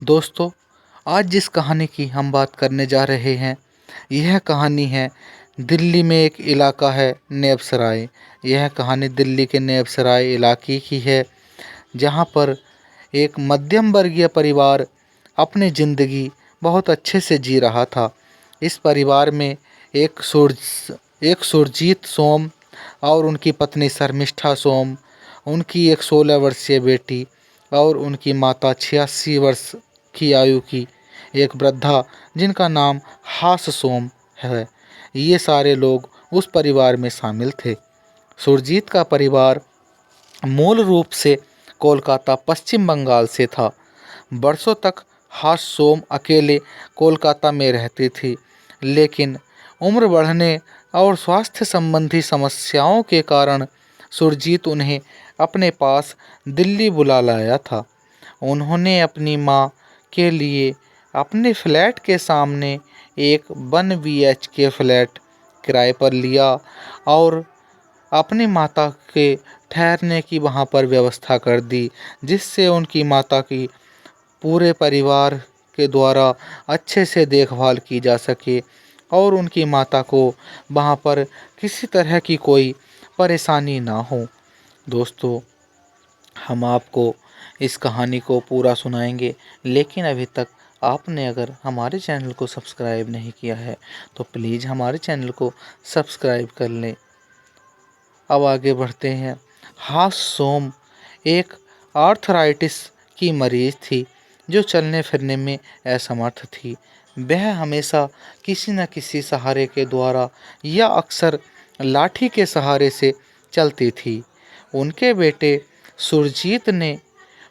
दोस्तों, आज जिस कहानी की हम बात करने जा रहे हैं, यह कहानी है दिल्ली में एक इलाका है नैब सराय। यह कहानी दिल्ली के नैब सराय इलाके की है, जहाँ पर एक मध्यम वर्गीय परिवार अपनी ज़िंदगी बहुत अच्छे से जी रहा था। इस परिवार में एक सुरजीत सोम और उनकी पत्नी शर्मिष्ठा सोम, उनकी एक 16 वर्षीय बेटी और उनकी माता 86 वर्ष की आयु की एक वृद्धा जिनका नाम हास सोम है। ये सारे लोग उस परिवार में शामिल थे। सुरजीत का परिवार मूल रूप से कोलकाता पश्चिम बंगाल से था। बरसों तक हास सोम अकेले कोलकाता में रहती थी, लेकिन उम्र बढ़ने और स्वास्थ्य संबंधी समस्याओं के कारण सुरजीत उन्हें अपने पास दिल्ली बुला लाया था। उन्होंने अपनी मां के लिए अपने फ्लैट के सामने एक 1 BHK फ्लैट किराए पर लिया और अपनी माता के ठहरने की वहां पर व्यवस्था कर दी, जिससे उनकी माता की पूरे परिवार के द्वारा अच्छे से देखभाल की जा सके और उनकी माता को वहां पर किसी तरह की कोई परेशानी ना हो। दोस्तों, हम आपको इस कहानी को पूरा सुनाएंगे, लेकिन अभी तक आपने अगर हमारे चैनल को सब्सक्राइब नहीं किया है तो प्लीज़ हमारे चैनल को सब्सक्राइब कर लें। अब आगे बढ़ते हैं। हास सोम एक आर्थराइटिस की मरीज थी जो चलने फिरने में असमर्थ थी। वह हमेशा किसी न किसी सहारे के द्वारा या अक्सर लाठी के सहारे से चलती थी। उनके बेटे सुरजीत ने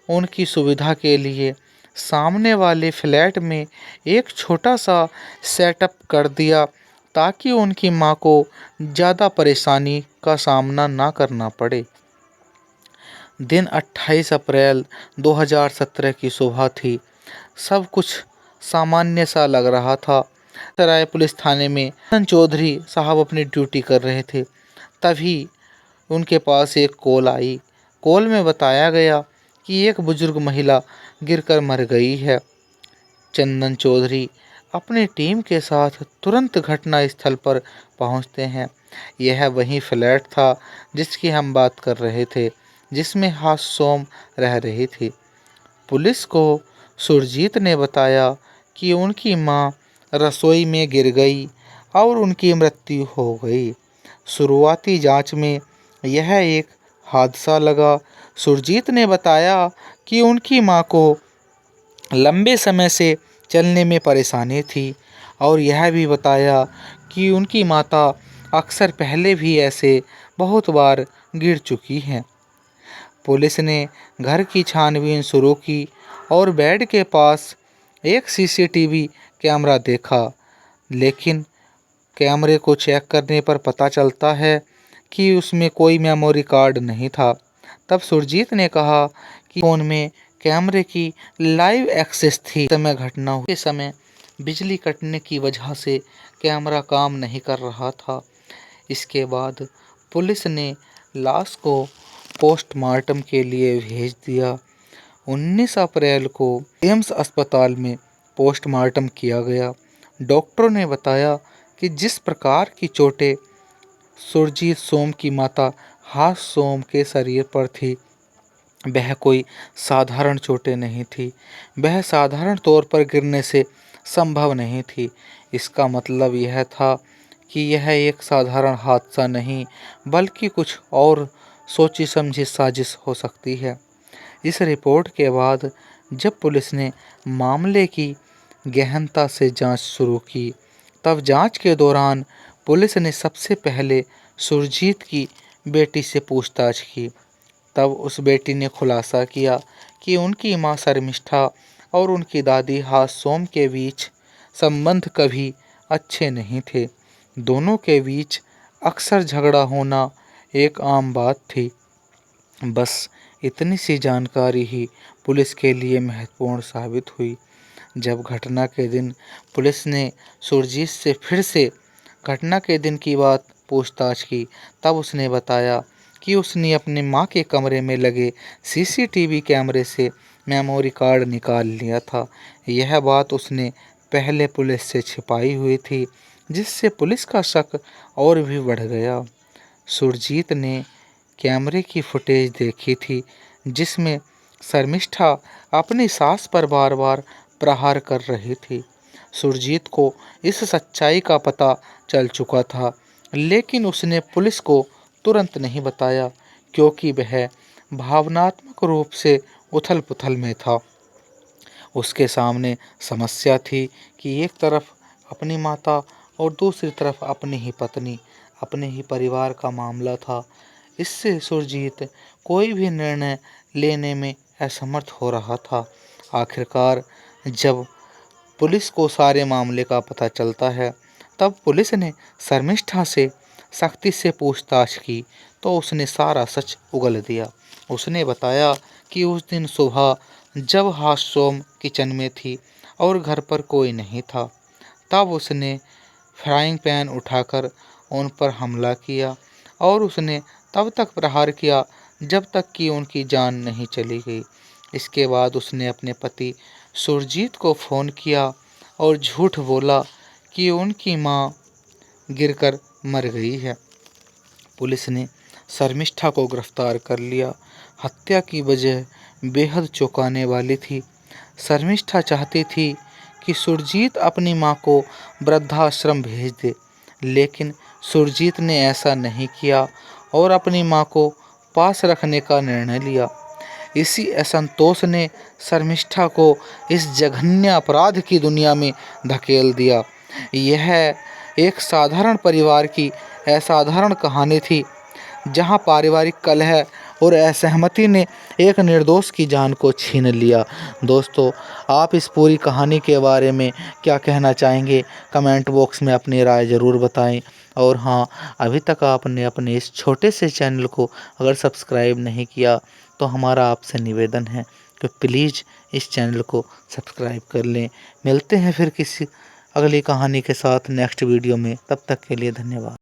उनकी सुविधा के लिए सामने वाले फ्लैट में एक छोटा सा सेटअप कर दिया, ताकि उनकी मां को ज़्यादा परेशानी का सामना ना करना पड़े। दिन 28 अप्रैल 2017 की सुबह थी। सब कुछ सामान्य सा लग रहा था। सराय पुलिस थाने में चंदन चौधरी साहब अपनी ड्यूटी कर रहे थे। तभी उनके पास एक कॉल आई। कॉल में बताया गया कि एक बुजुर्ग महिला गिरकर मर गई है। चंदन चौधरी अपनी टीम के साथ तुरंत घटना स्थल पर पहुंचते हैं। यह वही फ्लैट था जिसकी हम बात कर रहे थे, जिसमें हास सोम रह रही थी। पुलिस को सुरजीत ने बताया कि उनकी मां रसोई में गिर गई और उनकी मृत्यु हो गई। शुरुआती जांच में यह एक हादसा लगा। सुरजीत ने बताया कि उनकी मां को लंबे समय से चलने में परेशानी थी और यह भी बताया कि उनकी माता अक्सर पहले भी ऐसे बहुत बार गिर चुकी हैं। पुलिस ने घर की छानबीन शुरू की और बेड के पास एक CCTV कैमरा देखा, लेकिन कैमरे को चेक करने पर पता चलता है कि उसमें कोई मेमोरी कार्ड नहीं था। तब सुरजीत ने कहा कि फ़ोन में कैमरे की लाइव एक्सेस थी। समय घटना हुई के समय बिजली कटने की वजह से कैमरा काम नहीं कर रहा था। इसके बाद पुलिस ने लाश को पोस्टमार्टम के लिए भेज दिया। 19 अप्रैल को एम्स अस्पताल में पोस्टमार्टम किया गया। डॉक्टरों ने बताया कि जिस प्रकार की चोटें सुरजीत सोम की माता हास सोम के शरीर पर थी, वह कोई साधारण चोटें नहीं थी। वह साधारण तौर पर गिरने से संभव नहीं थी। इसका मतलब यह था कि यह एक साधारण हादसा नहीं, बल्कि कुछ और सोची समझी साजिश हो सकती है। इस रिपोर्ट के बाद जब पुलिस ने मामले की गहनता से जांच शुरू की, तब जांच के दौरान पुलिस ने सबसे पहले सुरजीत की बेटी से पूछताछ की। तब उस बेटी ने खुलासा किया कि उनकी मां शर्मिष्ठा और उनकी दादी हास सोम के बीच संबंध कभी अच्छे नहीं थे। दोनों के बीच अक्सर झगड़ा होना एक आम बात थी। बस इतनी सी जानकारी ही पुलिस के लिए महत्वपूर्ण साबित हुई। जब घटना के दिन पुलिस ने सुरजीत से फिर से घटना के दिन की बात पूछताछ की, तब उसने बताया कि उसने अपनी मां के कमरे में लगे CCTV कैमरे से मेमोरी कार्ड निकाल लिया था। यह बात उसने पहले पुलिस से छिपाई हुई थी, जिससे पुलिस का शक और भी बढ़ गया। सुरजीत ने कैमरे की फुटेज देखी थी, जिसमें शर्मिष्ठा अपनी सास पर बार बार प्रहार कर रही थी। सुरजीत को इस सच्चाई का पता चल चुका था, लेकिन उसने पुलिस को तुरंत नहीं बताया, क्योंकि वह भावनात्मक रूप से उथल-पुथल में था। उसके सामने समस्या थी कि एक तरफ अपनी माता और दूसरी तरफ अपनी ही पत्नी, अपने ही परिवार का मामला था। इससे सुरजीत कोई भी निर्णय लेने में असमर्थ हो रहा था। आखिरकार जब पुलिस को सारे मामले का पता चलता है, तब पुलिस ने शर्मिष्ठा से सख्ती से पूछताछ की, तो उसने सारा सच उगल दिया। उसने बताया कि उस दिन सुबह जब हाशोम किचन में थी और घर पर कोई नहीं था, तब उसने फ्राइंग पैन उठाकर उन पर हमला किया और उसने तब तक प्रहार किया जब तक कि उनकी जान नहीं चली गई। इसके बाद उसने अपने पति सुरजीत को फ़ोन किया और झूठ बोला कि उनकी मां गिरकर मर गई है। पुलिस ने शर्मिष्ठा को गिरफ्तार कर लिया। हत्या की वजह बेहद चौंकाने वाली थी। शर्मिष्ठा चाहती थी कि सुरजीत अपनी मां को वृद्धाश्रम भेज दे, लेकिन सुरजीत ने ऐसा नहीं किया और अपनी मां को पास रखने का निर्णय लिया। इसी असंतोष ने शर्मिष्ठा को इस जघन्य अपराध की दुनिया में धकेल दिया। यह एक साधारण परिवार की असाधारण कहानी थी, जहां पारिवारिक कलह और असहमति ने एक निर्दोष की जान को छीन लिया। दोस्तों, आप इस पूरी कहानी के बारे में क्या कहना चाहेंगे? कमेंट बॉक्स में अपनी राय ज़रूर बताएं। और हाँ, अभी तक आपने अपने इस छोटे से चैनल को अगर सब्सक्राइब नहीं किया, तो हमारा आपसे निवेदन है कि प्लीज़ इस चैनल को सब्सक्राइब कर लें। मिलते हैं फिर किसी अगली कहानी के साथ नेक्स्ट वीडियो में। तब तक के लिए धन्यवाद।